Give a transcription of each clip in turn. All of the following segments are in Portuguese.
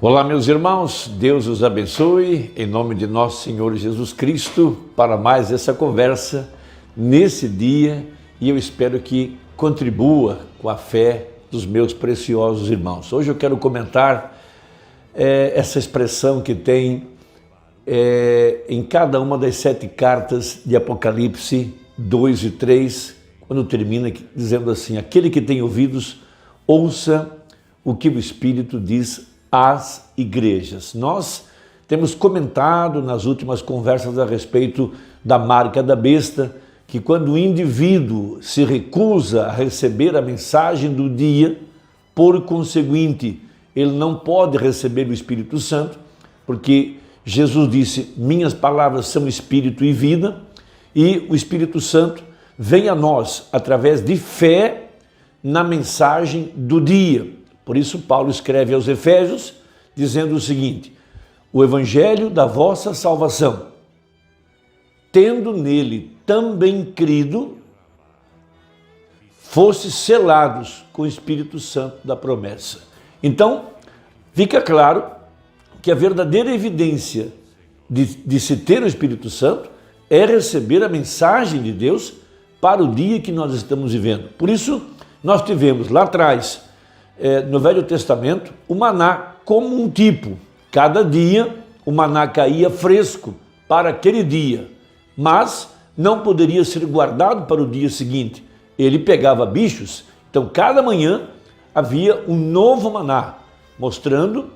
Olá, meus irmãos, Deus os abençoe, em nome de nosso Senhor Jesus Cristo, para mais essa conversa nesse dia, e eu espero que contribua com a fé dos meus preciosos irmãos. Hoje eu quero comentar essa expressão que tem em cada uma das 7 cartas de Apocalipse 2 e 3, quando termina dizendo assim: aquele que tem ouvidos, ouça o que o Espírito diz às igrejas. Nós temos comentado nas últimas conversas a respeito da marca da besta, que quando o indivíduo se recusa a receber a mensagem do dia, por conseguinte, ele não pode receber o Espírito Santo, porque Jesus disse: minhas palavras são espírito e vida, e o Espírito Santo vem a nós através de fé na mensagem do dia. Por isso Paulo escreve aos Efésios dizendo o seguinte: o evangelho da vossa salvação, tendo nele também crido, fosse selados com o Espírito Santo da promessa. Então, fica claro que a verdadeira evidência de se ter o Espírito Santo é receber a mensagem de Deus para o dia que nós estamos vivendo. Por isso, nós tivemos lá atrás, no Velho Testamento, o maná como um tipo. Cada dia o maná caía fresco para aquele dia, mas não poderia ser guardado para o dia seguinte. Ele pegava bichos, então cada manhã havia um novo maná, mostrando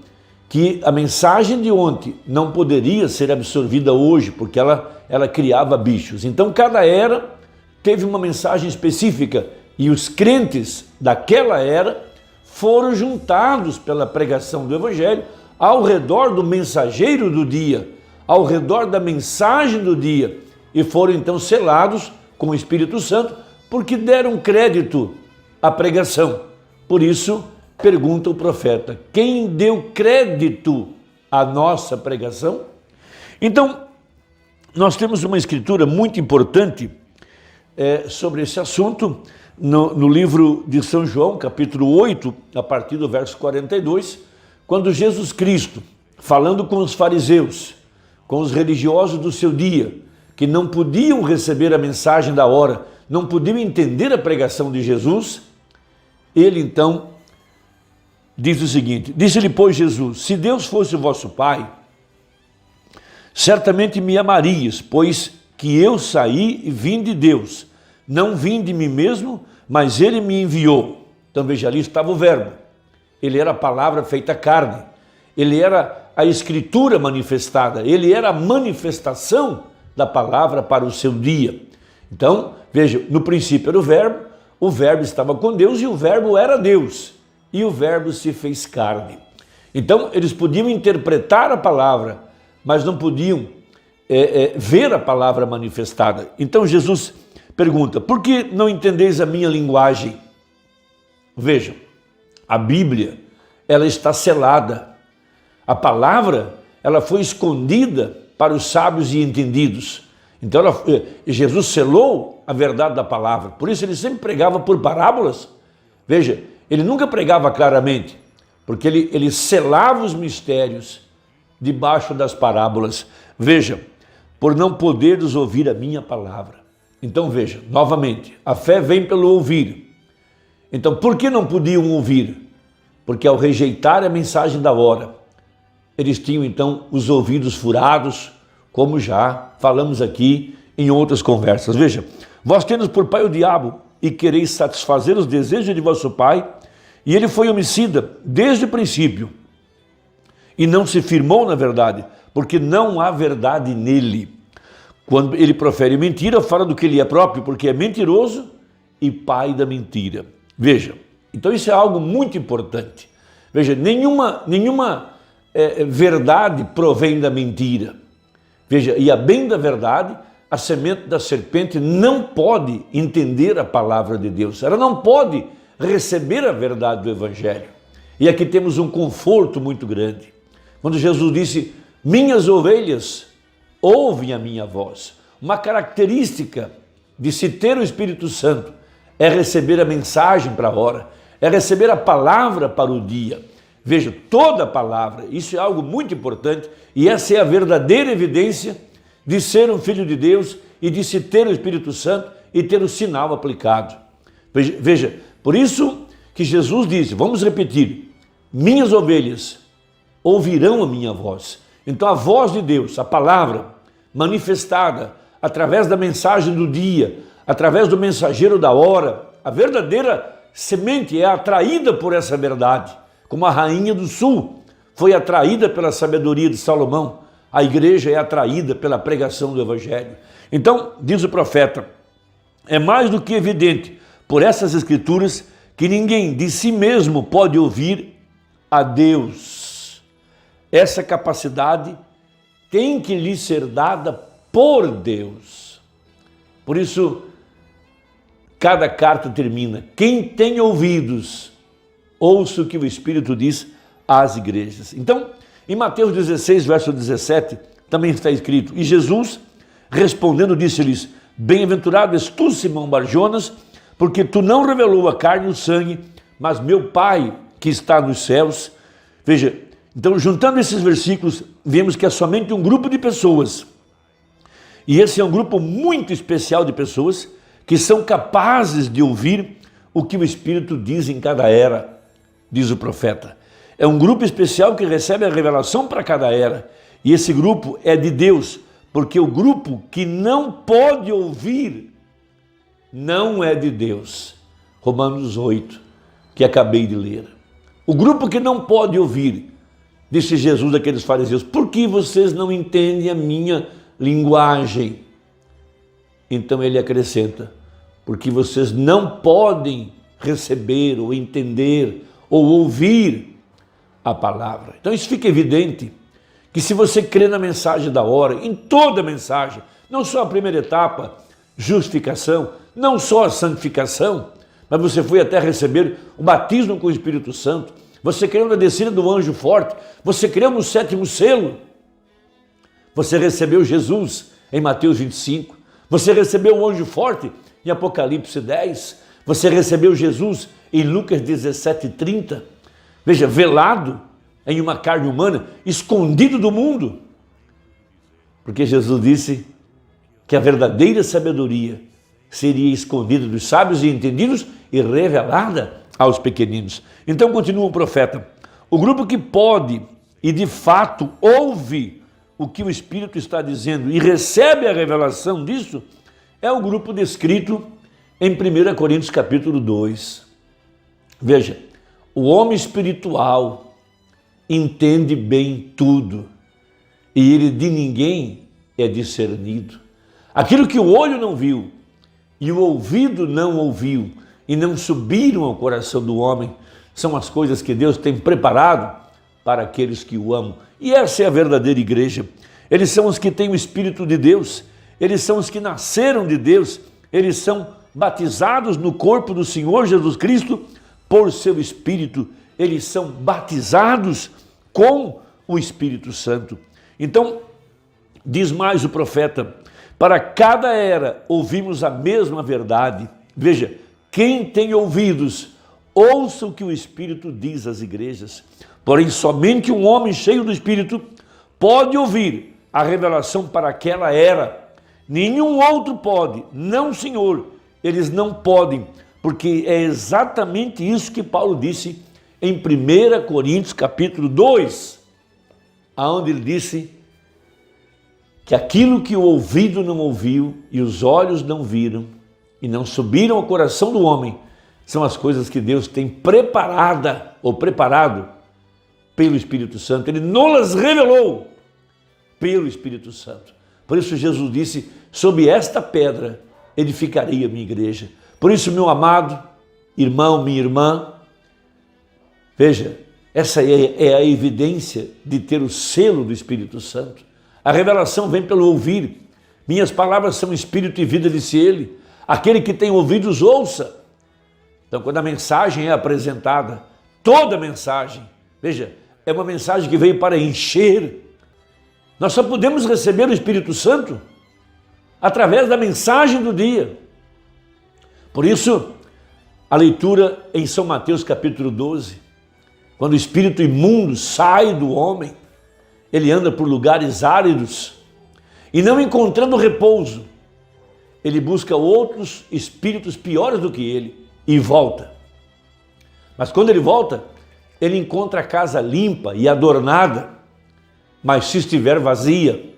que a mensagem de ontem não poderia ser absorvida hoje, porque ela criava bichos. Então cada era teve uma mensagem específica, e os crentes daquela era foram juntados pela pregação do Evangelho ao redor do mensageiro do dia, ao redor da mensagem do dia, e foram então selados com o Espírito Santo, porque deram crédito à pregação. Por isso, pergunta o profeta: quem deu crédito à nossa pregação? Então, nós temos uma escritura muito importante sobre esse assunto, no livro de São João, capítulo 8, a partir do verso 42, quando Jesus Cristo, falando com os fariseus, com os religiosos do seu dia, que não podiam receber a mensagem da hora, não podiam entender a pregação de Jesus, ele então diz o seguinte: disse-lhe, pois, Jesus: se Deus fosse o vosso Pai, certamente me amarias, pois que eu saí e vim de Deus. Não vim de mim mesmo, mas ele me enviou. Então veja, ali estava o verbo. Ele era a palavra feita carne. Ele era a escritura manifestada. Ele era a manifestação da palavra para o seu dia. Então, veja, no princípio era o verbo estava com Deus e o verbo era Deus. E o verbo se fez carne. Então, eles podiam interpretar a palavra, mas não podiam ver a palavra manifestada. Então Jesus pergunta: por que não entendeis a minha linguagem? Vejam, a Bíblia, ela está selada. A palavra, ela foi escondida para os sábios e entendidos. Então Jesus selou a verdade da palavra. Por isso ele sempre pregava por parábolas. Veja, ele nunca pregava claramente, porque ele selava os mistérios debaixo das parábolas. Veja, por não poderes ouvir a minha palavra. Então veja, novamente, a fé vem pelo ouvir. Então por que não podiam ouvir? Porque ao rejeitar a mensagem da hora, eles tinham então os ouvidos furados, como já falamos aqui em outras conversas. Veja, vós tendes por pai o diabo e quereis satisfazer os desejos de vosso pai, e ele foi homicida desde o princípio e não se firmou na verdade, porque não há verdade nele. Quando ele profere mentira, fala do que ele é próprio, porque é mentiroso e pai da mentira. Veja, então isso é algo muito importante. Veja, nenhuma verdade provém da mentira. Veja, e a bem da verdade, a semente da serpente não pode entender a palavra de Deus. Ela não pode receber a verdade do Evangelho. E aqui temos um conforto muito grande. Quando Jesus disse: minhas ovelhas ouvem a minha voz. Uma característica de se ter o Espírito Santo é receber a mensagem para a hora, é receber a palavra para o dia. Veja, toda a palavra, isso é algo muito importante e essa é a verdadeira evidência de ser um filho de Deus e de se ter o Espírito Santo e ter o sinal aplicado. Veja, por isso que Jesus disse, vamos repetir, minhas ovelhas ouvirão a minha voz. Então a voz de Deus, a palavra manifestada através da mensagem do dia, através do mensageiro da hora, a verdadeira semente é atraída por essa verdade, como a rainha do sul foi atraída pela sabedoria de Salomão, a igreja é atraída pela pregação do evangelho. Então, diz o profeta, é mais do que evidente por essas escrituras que ninguém de si mesmo pode ouvir a Deus. Essa capacidade tem que lhe ser dada por Deus. Por isso, cada carta termina, quem tem ouvidos, ouça o que o Espírito diz às igrejas. Então, em Mateus 16, verso 17, também está escrito, e Jesus, respondendo, disse-lhes, bem-aventurado és tu, Simão Barjonas, porque tu não revelou a carne e o sangue, mas meu Pai que está nos céus. Veja, então juntando esses versículos, vemos que é somente um grupo de pessoas, e esse é um grupo muito especial de pessoas, que são capazes de ouvir o que o Espírito diz em cada era, diz o profeta. É um grupo especial que recebe a revelação para cada era, e esse grupo é de Deus, porque o grupo que não pode ouvir não é de Deus. Romanos 8, que acabei de ler. O grupo que não pode ouvir, disse Jesus àqueles fariseus, por que vocês não entendem a minha linguagem? Então ele acrescenta, porque vocês não podem receber ou entender ou ouvir a palavra. Então isso fica evidente que se você crê na mensagem da hora, em toda a mensagem, não só a primeira etapa, justificação, não só a santificação, mas você foi até receber o batismo com o Espírito Santo, você creu na descida do anjo forte, você creu no 7º selo, você recebeu Jesus em Mateus 25, você recebeu o anjo forte em Apocalipse 10, você recebeu Jesus em Lucas 17:30, veja, velado em uma carne humana, escondido do mundo, porque Jesus disse que a verdadeira sabedoria seria escondida dos sábios e entendidos e revelada aos pequeninos. Então continua o profeta, o grupo que pode e de fato ouve o que o Espírito está dizendo e recebe a revelação disso, é o grupo descrito em 1 Coríntios capítulo 2. Veja, o homem espiritual entende bem tudo e ele de ninguém é discernido. Aquilo que o olho não viu e o ouvido não ouviu e não subiram ao coração do homem são as coisas que Deus tem preparado para aqueles que o amam. E essa é a verdadeira igreja. Eles são os que têm o Espírito de Deus, eles são os que nasceram de Deus, eles são batizados no corpo do Senhor Jesus Cristo por seu Espírito, eles são batizados com o Espírito Santo. Então, diz mais o profeta, para cada era ouvimos a mesma verdade. Veja, quem tem ouvidos, ouça o que o Espírito diz às igrejas. Porém, somente um homem cheio do Espírito pode ouvir a revelação para aquela era. Nenhum outro pode, não, Senhor, eles não podem, porque é exatamente isso que Paulo disse em 1 Coríntios capítulo 2, aonde ele disse que aquilo que o ouvido não ouviu e os olhos não viram e não subiram ao coração do homem são as coisas que Deus tem preparado pelo Espírito Santo. Ele nos revelou pelo Espírito Santo. Por isso Jesus disse, sob esta pedra edificarei a minha igreja. Por isso, meu amado irmão, minha irmã, veja, essa é a evidência de ter o selo do Espírito Santo. A revelação vem pelo ouvir. Minhas palavras são espírito e vida, disse ele. Aquele que tem ouvidos, ouça. Então, quando a mensagem é apresentada, toda mensagem, veja, é uma mensagem que veio para encher. Nós só podemos receber o Espírito Santo através da mensagem do dia. Por isso, a leitura em São Mateus capítulo 12, Quando o espírito imundo sai do homem, ele anda por lugares áridos e não encontrando repouso, ele busca outros espíritos piores do que ele e volta. Mas quando ele volta, ele encontra a casa limpa e adornada, mas se estiver vazia,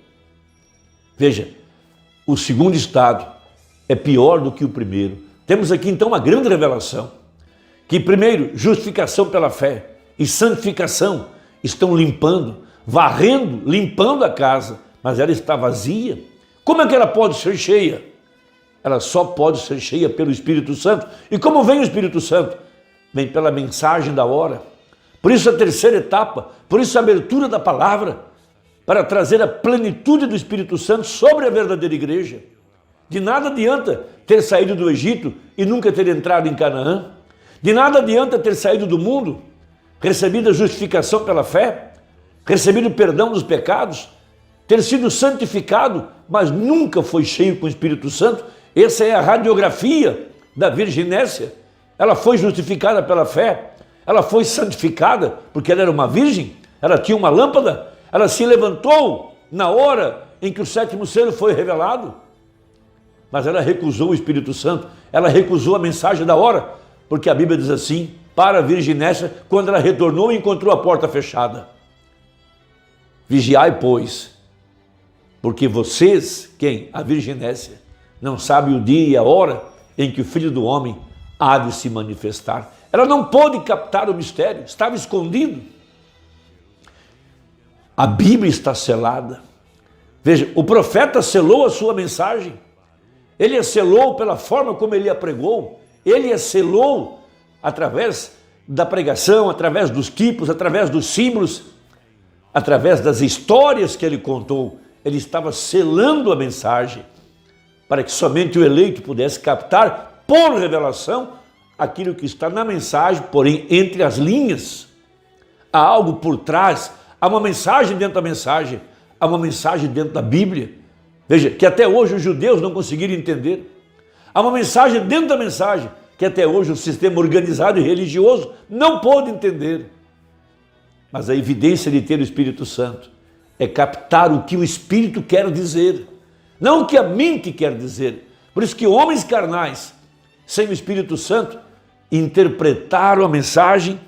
veja, o segundo estado é pior do que o primeiro. Temos aqui então uma grande revelação, que primeiro, justificação pela fé e santificação estão limpando, varrendo, limpando a casa, mas ela está vazia. Como é que ela pode ser cheia? Ela só pode ser cheia pelo Espírito Santo. E como vem o Espírito Santo? Vem pela mensagem da hora. Por isso a terceira etapa, por isso a abertura da palavra, para trazer a plenitude do Espírito Santo sobre a verdadeira igreja. De nada adianta ter saído do Egito e nunca ter entrado em Canaã. De nada adianta ter saído do mundo, recebido a justificação pela fé, recebido o perdão dos pecados, ter sido santificado, mas nunca foi cheio com o Espírito Santo. Essa é a radiografia da virginécia. Ela foi justificada pela fé, ela foi santificada porque ela era uma virgem, ela tinha uma lâmpada, ela se levantou na hora em que o sétimo selo foi revelado, mas ela recusou o Espírito Santo, ela recusou a mensagem da hora, porque a Bíblia diz assim, para a virginécia, quando ela retornou e encontrou a porta fechada. Vigiai, pois, porque vocês, quem? A virginécia, não sabe o dia e a hora em que o Filho do Homem há de se manifestar. Ela não pôde captar o mistério, estava escondido. A Bíblia está selada. Veja, o profeta selou a sua mensagem. Ele a selou pela forma como ele a pregou. Ele a selou através da pregação, através dos tipos, através dos símbolos, através das histórias que ele contou. Ele estava selando a mensagem para que somente o eleito pudesse captar por revelação aquilo que está na mensagem, porém entre as linhas. Há algo por trás, há uma mensagem dentro da mensagem, há uma mensagem dentro da Bíblia. Veja, que até hoje os judeus não conseguiram entender. Há uma mensagem dentro da mensagem que até hoje o sistema organizado e religioso não pôde entender. Mas a evidência de ter o Espírito Santo é captar o que o Espírito quer dizer, não o que a mente quer dizer. Por isso que homens carnais, sem o Espírito Santo, interpretaram a mensagem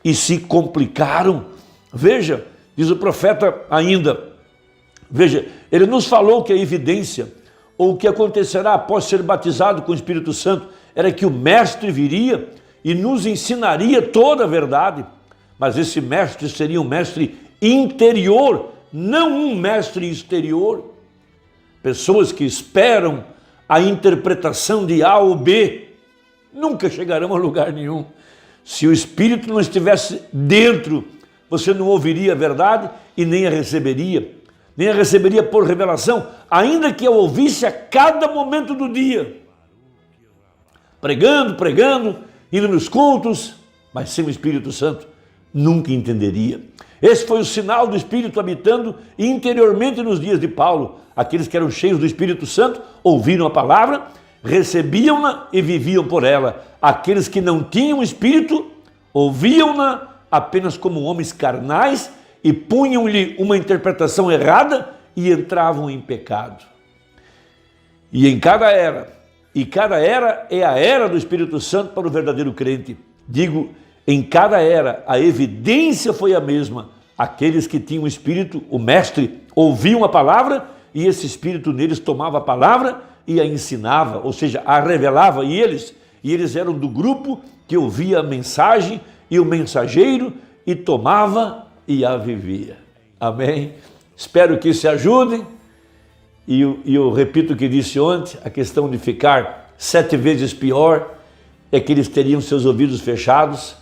e se complicaram. Veja, diz o profeta ainda, veja, ele nos falou que a evidência, ou o que acontecerá após ser batizado com o Espírito Santo, era que o Mestre viria e nos ensinaria toda a verdade. Mas esse Mestre seria um Mestre interior, não um Mestre exterior. Pessoas que esperam a interpretação de A ou B nunca chegarão a lugar nenhum. Se o Espírito não estivesse dentro, você não ouviria a verdade e nem a receberia. Nem a receberia por revelação, ainda que a ouvisse a cada momento do dia. Pregando, indo nos cultos, mas sem o Espírito Santo, nunca entenderia. Esse foi o sinal do Espírito habitando interiormente nos dias de Paulo. Aqueles que eram cheios do Espírito Santo ouviram a palavra, recebiam-na e viviam por ela. Aqueles que não tinham Espírito ouviam-na apenas como homens carnais e punham-lhe uma interpretação errada e entravam em pecado. E em cada era, e cada era é a era do Espírito Santo para o verdadeiro crente. Digo, em cada era a evidência foi a mesma. Aqueles que tinham o Espírito, o Mestre, ouviam a palavra e esse Espírito neles tomava a palavra e a ensinava, ou seja, a revelava, e eles eram do grupo que ouvia a mensagem e o mensageiro e tomava e a vivia. Amém? Espero que isso ajude. E eu repito o que disse ontem, a questão de ficar 7 vezes pior é que eles teriam seus ouvidos fechados,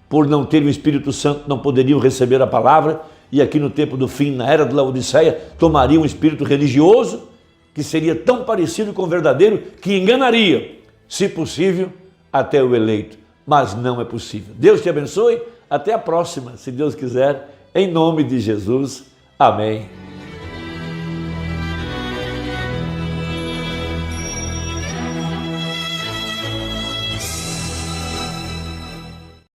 por não terem o Espírito Santo, não poderiam receber a palavra, e aqui no tempo do fim, na era de Laodiceia, tomariam um espírito religioso, que seria tão parecido com o verdadeiro, que enganaria, se possível, até o eleito. Mas não é possível. Deus te abençoe, até a próxima, se Deus quiser, em nome de Jesus. Amém.